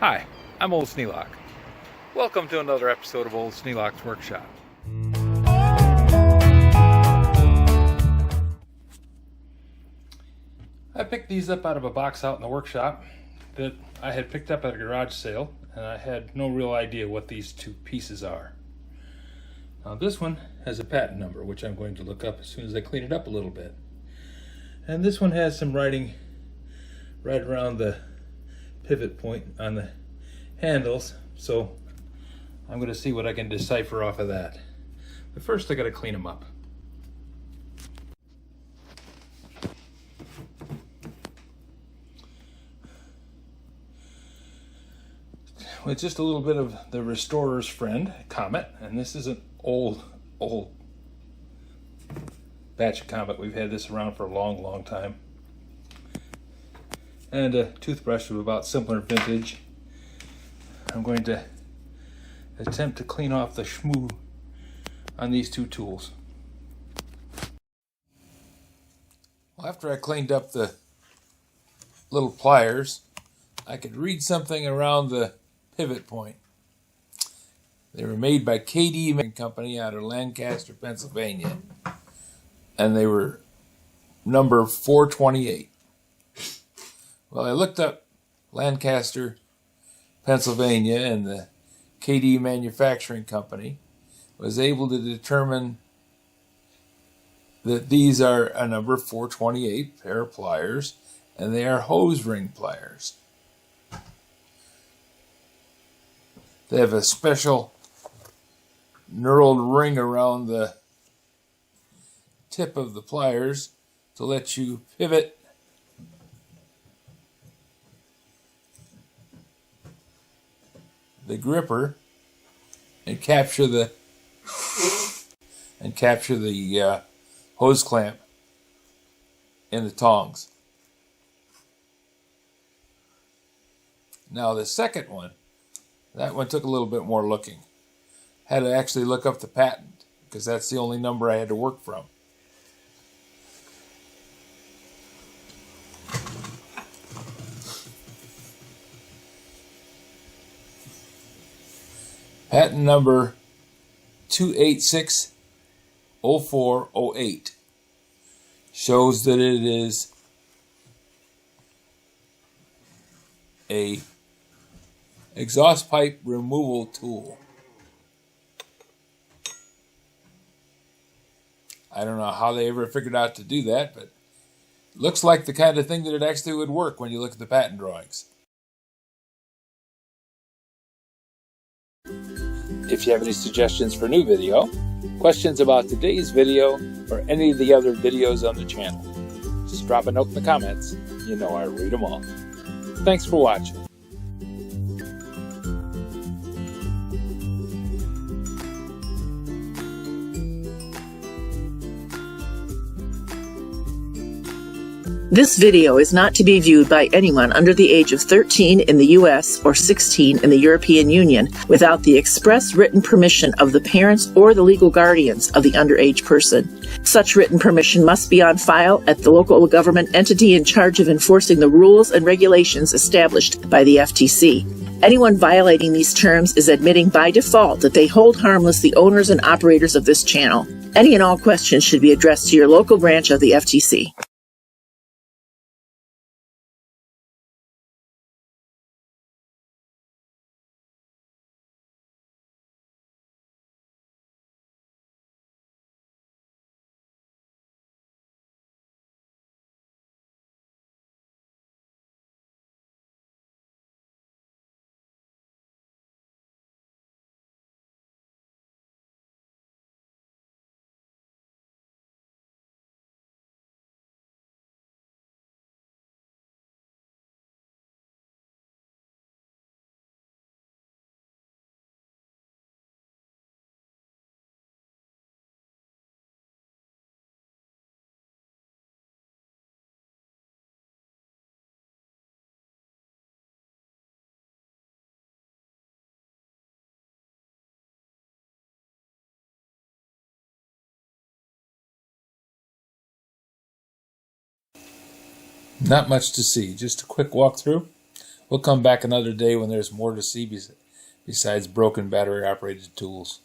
Hi, I'm Old Sneelock. Welcome to another episode of Old Sneelock's Workshop. I picked these up out of a box out in the workshop that I had picked up at a garage sale, and I had no real idea what these two pieces are. Now this one has a patent number, which I'm going to look up as soon as I clean it up a little bit. And this one has some writing right around the pivot point on the handles, so I'm going to see what I can decipher off of that. But first I got to clean them up. Well, it's just a little bit of the Restorer's Friend, Comet, and this is an old batch of Comet. We've had this around for a long time. And a toothbrush of about similar vintage. I'm going to attempt to clean off the schmoo on these two tools. Well, after I cleaned up the little pliers, I could read something around the pivot point. They were made by KD Company out of Lancaster, Pennsylvania, and they were number 428. Well, I looked up Lancaster, Pennsylvania, and the KD Manufacturing Company, was able to determine that these are a number 428 pair of pliers, and they are hose ring pliers. They have a special knurled ring around the tip of the pliers to let you pivot the gripper and capture the hose clamp in the tongs. Now the second one, that one took a little bit more looking. Had to actually look up the patent because that's the only number I had to work from. Patent number 2860408 shows that it is a exhaust pipe removal tool. I don't know how they ever figured out to do that, but it looks like the kind of thing that it actually would work when you look at the patent drawings. If you have any suggestions for new video, questions about today's video, or any of the other videos on the channel, just drop a note in the comments. You know I read them all. Thanks for watching. This video is not to be viewed by anyone under the age of 13 in the U.S. or 16 in the European Union without the express written permission of the parents or the legal guardians of the underage person. Such written permission must be on file at the local government entity in charge of enforcing the rules and regulations established by the FTC. Anyone violating these terms is admitting by default that they hold harmless the owners and operators of this channel. Any and all questions should be addressed to your local branch of the FTC. Not much to see, just a quick walkthrough. We'll come back another day when there's more to see besides broken battery-operated tools.